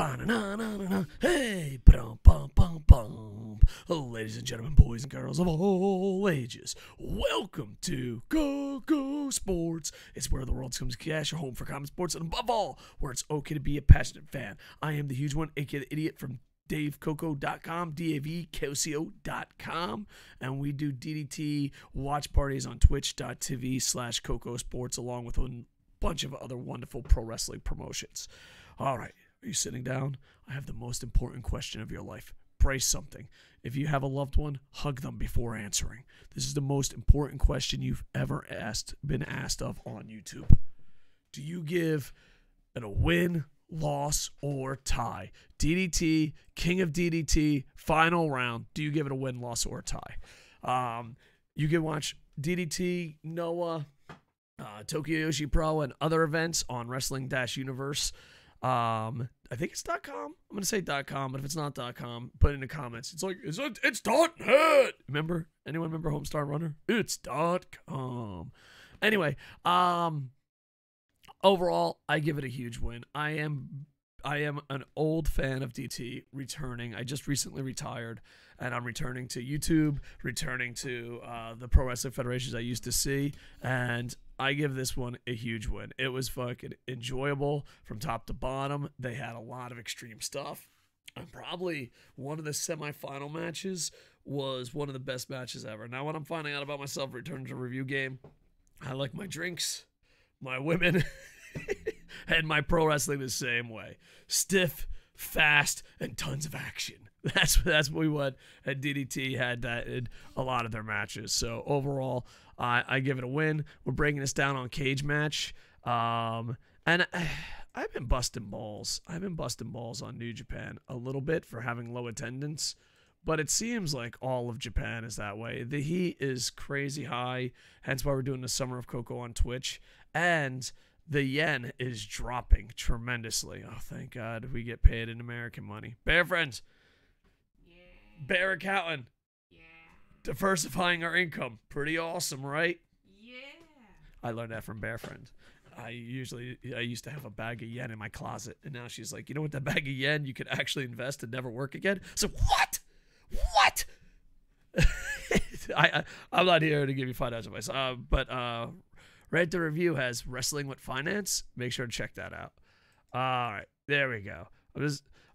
Ba-na-na-na-na-na. Hey, ba-dum-bum-bum-bum. Ladies and gentlemen, boys and girls of all ages, welcome to KocoSports. It's where the world comes to cash, your home for common sports, and above all, where it's okay to be a passionate fan. I am the huge one, aka the idiot from DaveKoco.com, DAVKOCO.com, and we do DDT watch parties on twitch.tv/KocoSports, along with a bunch of other wonderful pro wrestling promotions. All right, are you sitting down? I have the most important question of your life. Brace something. If you have a loved one, hug them before answering. This is the most important question you've ever been asked of on YouTube. Do you give it a win, loss, or tie? DDT, King of DDT, final round. Do you give it a win, loss, or tie? You can watch DDT, Noah, Tokyo Yoshi Pro, and other events on Wrestling-Universe. I think it's .com. I'm going to say .com, but if it's not .com, put it in the comments. It's like, it's .net. Remember? Anyone remember Homestar Runner? It's .com. Anyway, overall, I give it a huge win. I am an old fan of DT returning. I just recently retired, and I'm returning to YouTube, returning to the Pro Wrestling Federations I used to see, and I give this one a huge win. It was fucking enjoyable from top to bottom. They had a lot of extreme stuff. And probably one of the semifinal matches was one of the best matches ever. Now, when I'm finding out about myself returning to review game, I like my drinks, my women, and my pro wrestling the same way. Stiff, fast, and tons of action. That's what we want. And DDT had that in a lot of their matches. So overall, I give it a win. We're breaking this down on Cage Match. And I've been busting balls. I've been busting balls on New Japan a little bit for having low attendance. But it seems like all of Japan is that way. The heat is crazy high. Hence why we're doing the Summer of Koco on Twitch. And the yen is dropping tremendously. Oh, thank God we get paid in American money. Bear friends. Yeah. Bear accountant. Yeah. Diversifying our income. Pretty awesome, right? Yeah. I learned that from Bear Friend. I used to have a bag of yen in my closet. And now she's like, you know what, that bag of yen you could actually invest and never work again? So what? What? I'm not here to give you financial advice. But Right to Review has Wrestling with Finance. Make sure to check that out. All right, there we go.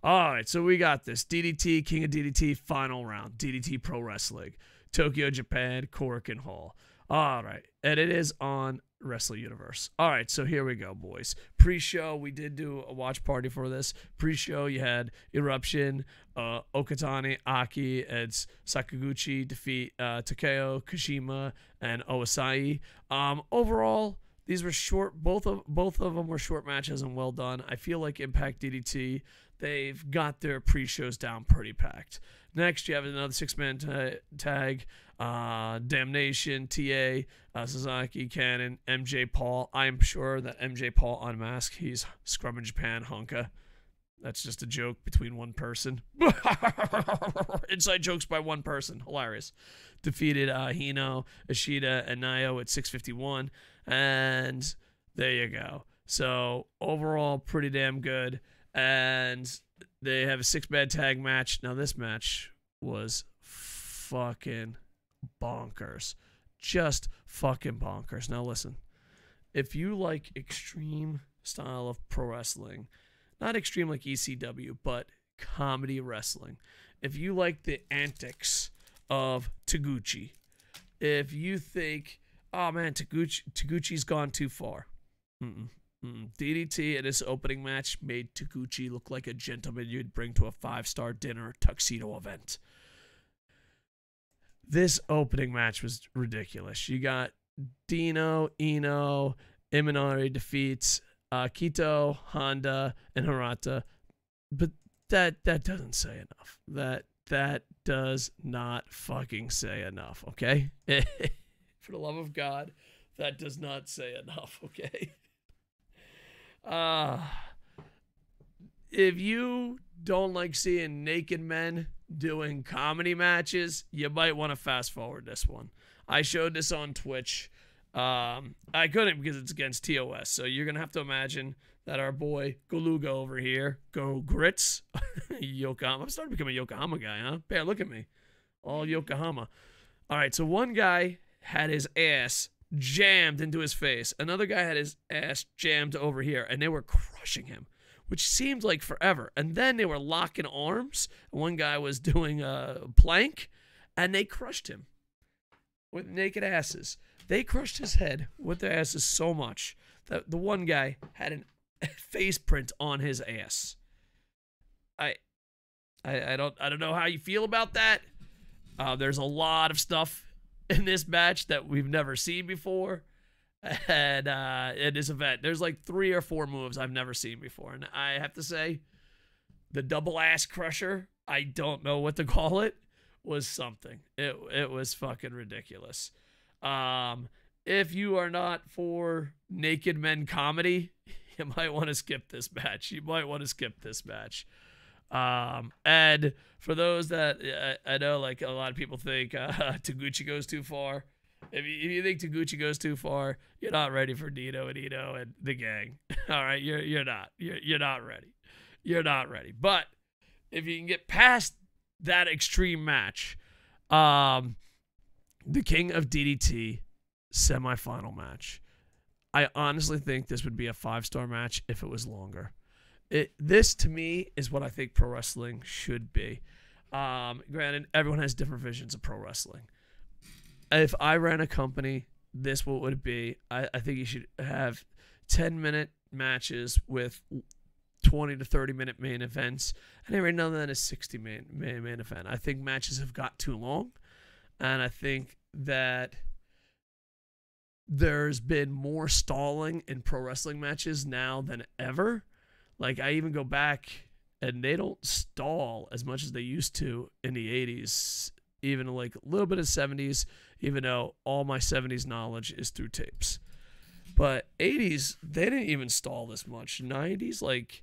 All right, so we got this. DDT, King of DDT, final round. DDT Pro Wrestling. Tokyo, Japan, Korakuen Hall. All right, and it is on Wrestling Universe. All right, so here we go, boys. Pre-show, we did do a watch party for this. Pre-show, you had Eruption, Okatani, Aki, and Sakaguchi defeat Takao, Kojima, and Owashi. Overall, these were short. Both of them were short matches and well done. I feel like Impact DDT, they've got their pre-shows down pretty packed. Next, you have another six-man tag. Damnation, TA, Sasaki, KANON, MJ Paul. I'm sure that MJ Paul unmasked. He's Scrum in Japan, Honka. That's just a joke between one person. Inside jokes by one person. Hilarious. Defeated Hino, Ishida, and Naya at 651. And there you go. So overall, pretty damn good. And they have a six-man tag match. Now, this match was fucking bonkers. Just fucking bonkers. Now, listen. If you like extreme style of pro wrestling, not extreme like ECW, but comedy wrestling. If you like the antics of Taguchi, if you think, oh man, Taguchi's gone too far. DDT in his opening match made Taguchi look like a gentleman you'd bring to a 5-star dinner tuxedo event. This opening match was ridiculous. You got Dino, Hino, Imanari defeats Akito, Honda, and Hirata. But that doesn't say enough. That does not fucking say enough, okay? For the love of God, that does not say enough, okay? If you don't like seeing naked men doing comedy matches, you might want to fast forward this one. I showed this on Twitch. I couldn't because it's against TOS, so you're going to have to imagine that our boy Goluga over here, Go Grits, Yokohama. I'm starting to become a Yokohama guy, huh? Bear, look at me. All Yokohama. All right, so one guy had his ass jammed into his face. Another guy had his ass jammed over here, and they were crushing him, which seemed like forever. And then they were locking arms. One guy was doing a plank, and they crushed him with naked asses. They crushed his head with their asses so much that the one guy had a face print on his ass. I don't know how you feel about that. There's a lot of stuff in this match that we've never seen before. And in this event, there's like 3 or 4 moves I've never seen before. And I have to say, the double ass crusher, I don't know what to call it, was something. It was fucking ridiculous. If you are not for naked men comedy, you might want to skip this match. And for those that I know, like a lot of people think Taguchi goes too far. If you think Taguchi goes too far, you're not ready for Dino and Hino and the gang. All right, you're not. You're not ready. You're not ready. But if you can get past that extreme match, the King of DDT semifinal match, I honestly think this would be a 5-star match if it was longer. This to me is what I think pro wrestling should be. Granted, everyone has different visions of pro wrestling. If I ran a company, this what would it be? I think you should have 10-minute matches with 20 to 30-minute main events, and every now and then a 60-minute main event. I think matches have got too long, and I think that there's been more stalling in pro wrestling matches now than ever. Like, I even go back, and they don't stall as much as they used to in the 80s, even like a little bit of 70s, even though all my 70s knowledge is through tapes. But 80s, they didn't even stall this much. 90s, like,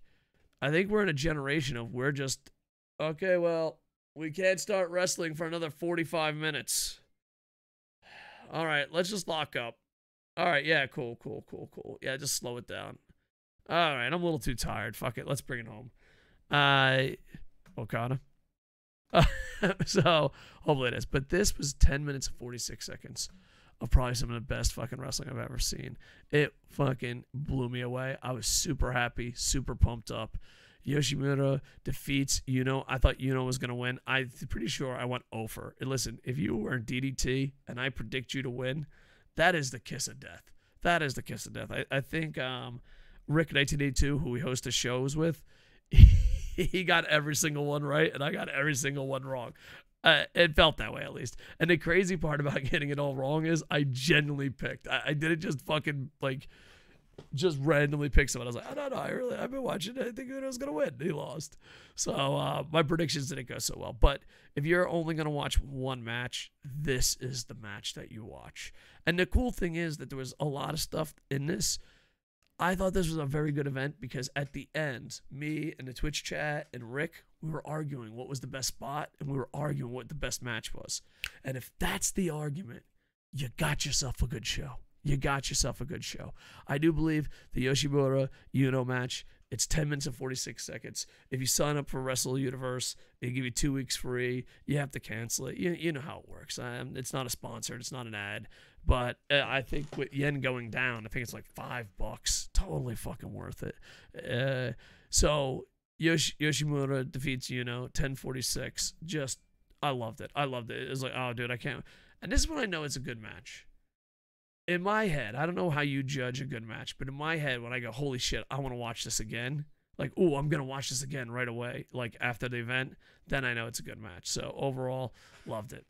I think we're in a generation of we're just, okay, well, we can't start wrestling for another 45 minutes. All right, let's just lock up. All right, yeah, cool. Yeah, just slow it down. All right, I'm a little too tired. Fuck it, let's bring it home. Okada. So, hopefully it is. But this was 10 minutes and 46 seconds of probably some of the best fucking wrestling I've ever seen. It fucking blew me away. I was super happy, super pumped up. Yoshimura defeats Yuno. I thought Yuno was going to win. I'm pretty sure I went over. And listen, if you were in DDT and I predict you to win, that is the kiss of death. That is the kiss of death. I think Rick 1982, who we host the shows with, he got every single one right, and I got every single one wrong. It felt that way, at least. And the crazy part about getting it all wrong is I genuinely picked. I didn't just fucking, like, just randomly pick someone. I was like, I don't know. I've been watching it. I think Uno's going to win. He lost. So my predictions didn't go so well. But if you're only going to watch one match, this is the match that you watch. And the cool thing is that there was a lot of stuff in this. I thought this was a very good event because at the end, me and the Twitch chat and Rick, we were arguing what was the best spot, and we were arguing what the best match was. And if that's the argument, you got yourself a good show. You got yourself a good show. I do believe the Yoshimura Yuno match, it's 10 minutes and 46 seconds. If you sign up for Wrestle Universe, they give you 2 weeks free. You have to cancel it. You know how it works. It's not a sponsored. It's not an ad. But I think with yen going down, I think it's like $5. Totally fucking worth it. So Yoshimura defeats Yuno, 10:46. Just, I loved it. It was like, oh, dude, I can't. And this is when I know it's a good match. In my head, I don't know how you judge a good match, but in my head, when I go, holy shit, I want to watch this again. Like, oh, I'm going to watch this again right away. Like, after the event, then I know it's a good match. So, overall, loved it.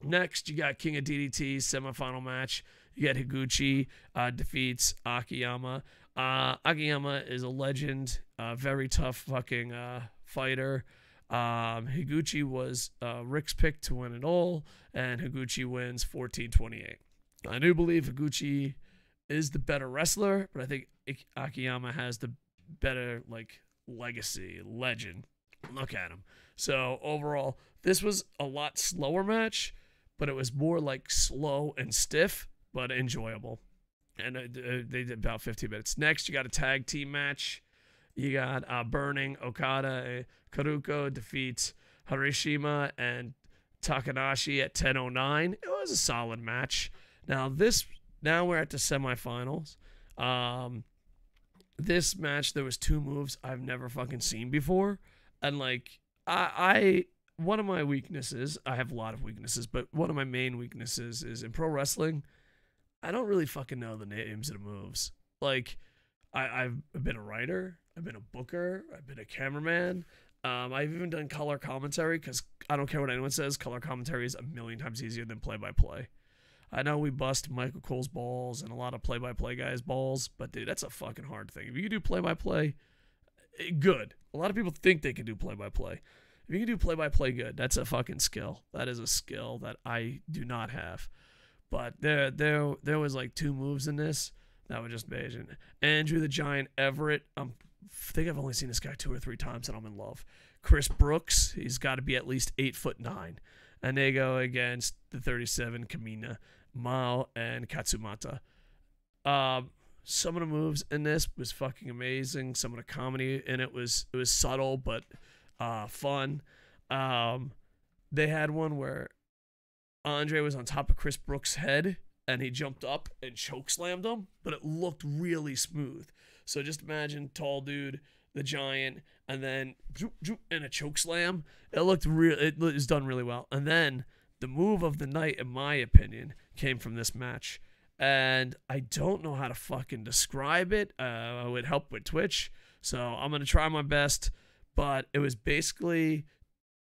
Next, you got King of DDT semifinal match. You got Higuchi defeats Akiyama. Akiyama is a legend, very tough fucking fighter. Higuchi was Rick's pick to win it all, and Higuchi wins 14-28. I do believe Higuchi is the better wrestler, but I think Akiyama has the better, like, legacy, legend. Look at him. So, overall, this was a lot slower match, but it was more, like, slow and stiff, but enjoyable. And they did about 15 minutes. Next, you got a tag team match. You got Burning, Okada, Karuko defeats Harishima and Takanashi at 10:09. It was a solid match. Now we're at the semifinals. This match, there was 2 moves I've never fucking seen before. And like I one of my weaknesses, I have a lot of weaknesses, but one of my main weaknesses is in pro wrestling, I don't really fucking know the names of the moves. Like, I've been a writer, I've been a booker, I've been a cameraman. I've even done color commentary because I don't care what anyone says. Color commentary is a million times easier than play-by-play. I know we bust Michael Cole's balls and a lot of play-by-play guys' balls, but dude, that's a fucking hard thing. If you can do play-by-play, good. A lot of people think they can do play-by-play. If you can do play-by-play good, that's a fucking skill. That is a skill that I do not have. But there was like 2 moves in this that were just amazing. Andrew the Giant Everett, I think I've only seen this guy 2 or 3 times and I'm in love. Chris Brooks, he's got to be at least 8'9". And they go against the 37 Kamina, Mao, and Katsumata. Some of the moves in this was fucking amazing. Some of the comedy in it was subtle but fun. They had one where Andre was on top of Chris Brooks' head and he jumped up and chokeslammed him, but it looked really smooth. So just imagine tall dude, the Giant, and then and a chokeslam. It was done really well. And then the move of the night, in my opinion, came from this match. And I don't know how to fucking describe it. It would help with Twitch. So I'm going to try my best. But it was basically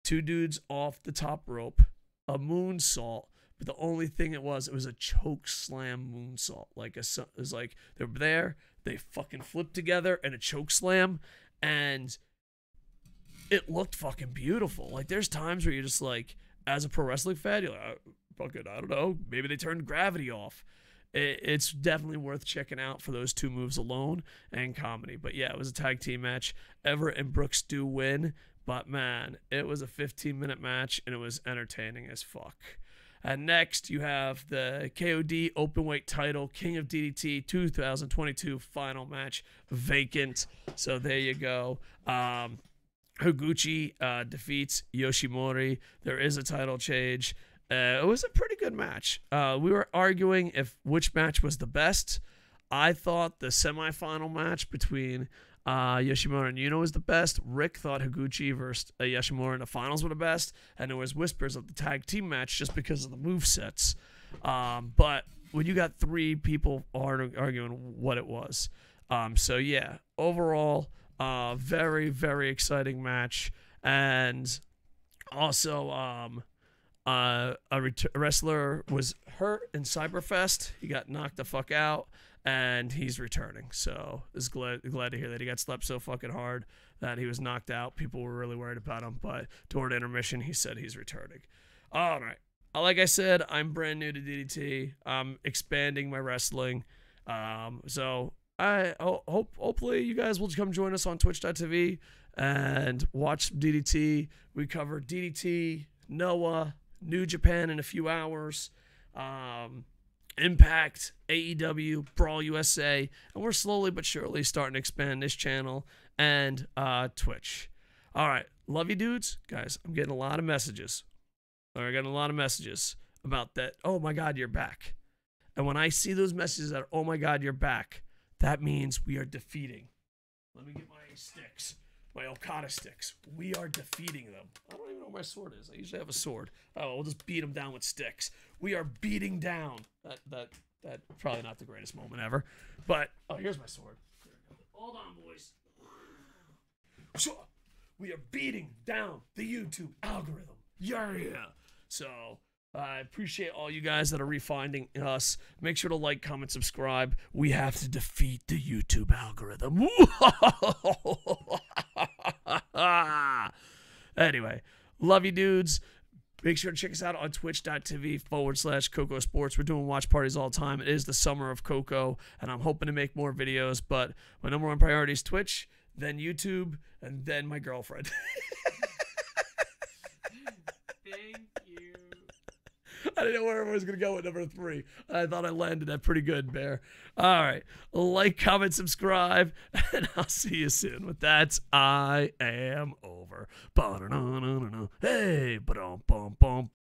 2 dudes off the top rope, a moonsault. But the only thing it was a choke slam moonsault. It was like they were there, they fucking flipped together and a choke slam. And it looked fucking beautiful. Like, there's times where you're just like, as a pro wrestling fan, you're like, fucking, I don't know, maybe they turned gravity off. It's definitely worth checking out for those 2 moves alone and comedy. But yeah, it was a tag team match. Everett and Brooks do win, but man, it was a 15-minute match and it was entertaining as fuck. And next, you have the KOD Openweight title, King of DDT 2022 final match, vacant. So there you go. Higuchi defeats Yoshimori. There is a title change. It was a pretty good match. We were arguing which match was the best. I thought the semifinal match between Yoshimura and Yuno was the best. Rick thought Higuchi versus Yoshimura in the finals were the best. And there was whispers of the tag team match just because of the movesets. But when you got 3 people arguing what it was. So yeah, overall, very, very exciting match. And also, a wrestler was hurt in Cyberfest. He got knocked the fuck out, and he's returning. So I was glad to hear that he got slapped so fucking hard that he was knocked out. People were really worried about him, but during intermission, he said he's returning. All right. Like I said, I'm brand new to DDT. I'm expanding my wrestling. So I hopefully you guys will come join us on twitch.tv and watch DDT. We cover DDT, Noah, New Japan in a few hours, Impact, AEW, Brawl USA, and we're slowly but surely starting to expand this channel and Twitch. All right, love you dudes. Guys, I'm getting a lot of messages. I'm getting a lot of messages about that, oh my God, you're back. And when I see those messages that are, oh my God, you're back, that means we are defeating. Let me get my sticks. My Okada sticks. We are defeating them. I don't even know where my sword is. I usually have a sword. Oh, we'll just beat them down with sticks. We are beating down. That probably not the greatest moment ever. But, oh, here's my sword. Here we go. Hold on, boys. We are beating down the YouTube algorithm. Yeah. So, I appreciate all you guys that are refinding us. Make sure to like, comment, subscribe. We have to defeat the YouTube algorithm. Anyway, love you dudes. Make sure to check us out on twitch.tv/KocoSports. We're doing watch parties all the time. It is the summer of Koco, and I'm hoping to make more videos, but my number 1 priority is Twitch, then YouTube, and then my girlfriend. Thank you. I didn't know where I was going to go with number 3. I thought I landed that pretty good, Bear. All right. Like, comment, subscribe, and I'll see you soon. With that, I am over. Hey, ba-dum-bum-bum.